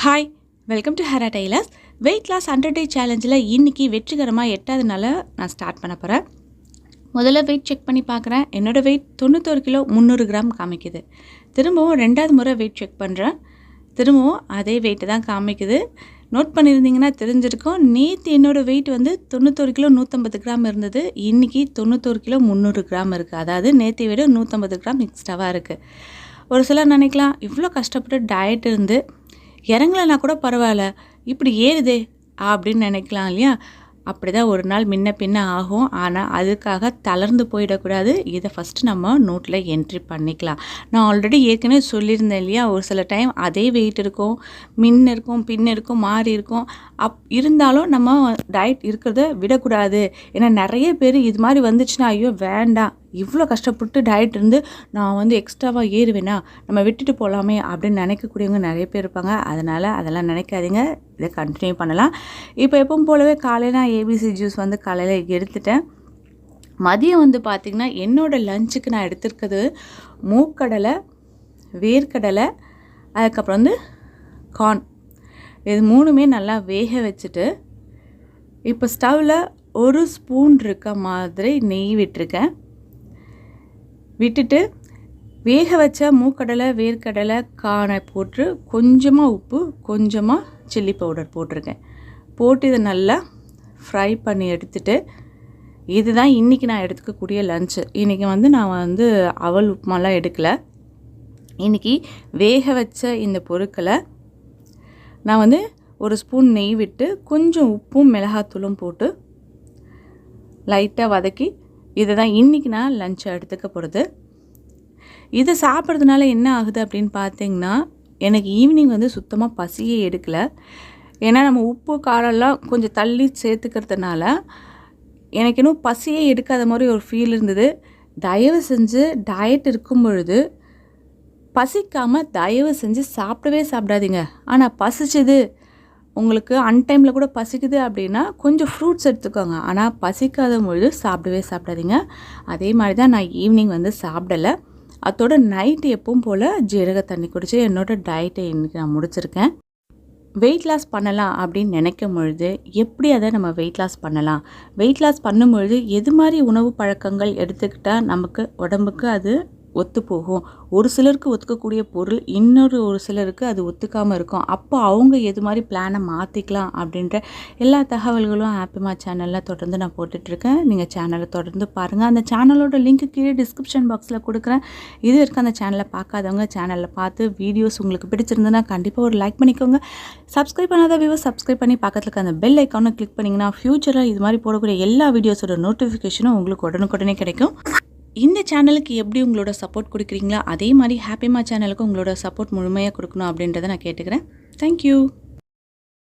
Hi, welcome to Hera tailors. Weight loss 100 day சேலஞ்சில் இன்றைக்கி வெற்றிகரமாக 8வது நாள் நான் ஸ்டார்ட் பண்ண போகிறேன். முதல்ல வெயிட் செக் பண்ணி பார்க்குறேன். என்னோடய வெயிட் 91 கிலோ 300 கிராம் காமிக்குது. திரும்பவும் 2வது முறை வெயிட் செக் பண்ணுறேன். திரும்பவும் அதே வெயிட்டு தான் காமிக்குது. நோட் பண்ணியிருந்தீங்கன்னா தெரிஞ்சிருக்கும். நேற்று என்னோடய வெயிட் வந்து 91 கிலோ 150 கிராம் இருந்தது. இன்றைக்கி 91 கிலோ 300 கிராம் இருக்குது. அதாவது நேற்றை விட 150 கிராம் எக்ஸ்ட்ராவாக இருக்குது. ஒரு சிலர் நினைக்கலாம், இவ்வளோ கஷ்டப்பட்டு டயட் இருந்து இறங்கலைன்னா கூட பரவாயில்ல, இப்படி ஏறுதே அப்படின்னு நினைக்கலாம் இல்லையா? அப்படி தான் ஒரு நாள் முன்ன பின்ன ஆகும். ஆனால் அதுக்காக தளர்ந்து போயிடக்கூடாது. இதை ஃபஸ்ட்டு நம்ம நோட்டில் என்ட்ரி பண்ணிக்கலாம். நான் ஆல்ரெடி ஏற்கனவே சொல்லியிருந்தேன் இல்லையா, ஒரு சில டைம் அதே வெயிட் இருக்கும், முன்ன இருக்கும், பின்ன இருக்கும், மாறி இருக்கும். இருந்தாலும் நம்ம டயட் இருக்கிறத விடக்கூடாது. ஏன்னா நிறைய பேர் இது மாதிரி வந்துச்சுன்னா, ஐயோ வேண்டாம், இவ்வளோ கஷ்டப்பட்டு டயட் இருந்து நான் வந்து எக்ஸ்ட்ராவாக ஏறுவேனா, நம்ம விட்டுட்டு போகலாமே அப்படின்னு நினைக்கக்கூடியவங்க நிறைய பேர் இருப்பாங்க. அதனால் அதெல்லாம் நினைக்காதீங்க, இதை கண்டினியூ பண்ணலாம். இப்போ எப்பவும் போலவே காலையில் நான் ஏபிசி ஜூஸ் வந்து காலையில் எடுத்துட்டேன். மதியம் வந்து பார்த்திங்கன்னா என்னோடய லஞ்சுக்கு நான் எடுத்துருக்கிறது மூக்கடலை, வேர்க்கடலை, அதுக்கப்புறம் வந்து கார்ன். இது மூணுமே நல்லா வேக வச்சுட்டு இப்போ ஸ்டவ்வில் 1 ஸ்பூன் இருக்க மாதிரி நெய் விட்டுருக்கேன். விட்டுட்டு வேக வச்ச மூக்கடலை, வேர்க்கடலை, கார்னை போட்டு கொஞ்சமாக உப்பு, கொஞ்சமாக சில்லி பவுடர் போட்டிருக்கேன். போட்டு இதை நல்லா ஃப்ரை பண்ணி எடுத்துகிட்டு, இதுதான் இன்றைக்கி நான் எடுத்துக்கக்கூடிய லன்ச்சு. இன்றைக்கி வந்து நான் வந்து அவல் உப்புமாலாம் எடுக்கலை. இன்றைக்கி வேக வச்ச இந்த பொருட்களை நான் வந்து 1 ஸ்பூன் நெய் விட்டு கொஞ்சம் உப்பும் மிளகாத்தூளும் போட்டு லைட்டாக வதக்கி, இதை தான் இன்றைக்கி நான் லஞ்சை எடுத்துக்க போகிறது. இதை சாப்பிட்றதுனால என்ன ஆகுது அப்படின்னு பார்த்தீங்கன்னா, எனக்கு ஈவினிங் வந்து சுத்தமாக பசியே எடுக்கலை. ஏன்னா நம்ம உப்பு காரம்லாம் கொஞ்சம் தள்ளி சேர்த்துக்கிறதுனால எனக்கு இன்னும் பசியே எடுக்காத மாதிரி ஒரு ஃபீல் இருந்தது. தயவு செஞ்சு டயட் இருக்கும் பொழுது பசிக்காமல் தயவு செஞ்சு சாப்பிடாதீங்க. ஆனால் பசிச்சுது, உங்களுக்கு அன்டைமில் கூட பசிக்குது அப்படின்னா கொஞ்சம் ஃப்ரூட்ஸ் எடுத்துக்கோங்க. ஆனால் பசிக்காத பொழுது சாப்பிடாதீங்க. அதே மாதிரி தான் நான் ஈவினிங் வந்து சாப்பிடலை. அதோட நைட்டு எப்பவும் போல் ஜீரக தண்ணி குடித்து என்னோடய டயட்டை இன்றைக்கி நான் முடிச்சிருக்கேன். வெயிட் லாஸ் பண்ணலாம் அப்படின்னு நினைக்கும் பொழுது எப்படி அதை நம்ம வெயிட் லாஸ் பண்ணலாம், வெயிட் லாஸ் பண்ணும்பொழுது எது மாதிரி உணவு பழக்கங்கள் எடுத்துக்கிட்டால் நமக்கு உடம்புக்கு அது ஒத்து போகும். ஒரு சிலருக்கு ஒத்துக்கக்கூடிய பொருள் ஒரு சிலருக்கு அது ஒத்துக்காமல் இருக்கும். அப்போ அவங்க எது மாதிரி பிளானை மாற்றிக்கலாம் அப்படின்ற எல்லா தகவல்களும் ஹாப்பிமா சேனலில் தொடர்ந்து நான் போட்டுட்ருக்கேன். நீங்கள் சேனலை தொடர்ந்து பாருங்கள். அந்த சேனலோட லிங்க் கீழே டிஸ்கிரிப்ஷன் பாக்ஸில் கொடுக்குறேன். இது வரைக்கும் அந்த சேனலை பார்க்காதவங்க சேனலில் பார்த்து வீடியோஸ் உங்களுக்கு பிடிச்சிருந்ததுன்னா கண்டிப்பாக ஒரு லைக் பண்ணிக்கோங்க. சப்ஸ்கிரைப் பண்ணாத வியூவர்ஸ் சப்ஸ்கிரைப் பண்ணி பக்கத்தில் இருக்க அந்த பெல் ஐக்கானை கிளிக் பண்ணிங்கன்னா ஃப்யூச்சரில் இது மாதிரி போடக்கூடிய எல்லா வீடியோஸோட நோட்டிஃபிகேஷனும் உங்களுக்கு உடனுக்குடனே கிடைக்கும். இந்த சேனலுக்கு எப்படி உங்களோட சப்போர்ட் கொடுக்குறீங்களோ அதே மாதிரி ஹாப்பிமா சேனலுக்கு உங்களோட சப்போர்ட் முழுமையாக கொடுக்கணும் அப்படின்றத நான் கேட்டுக்கிறேன். தேங்க்யூ.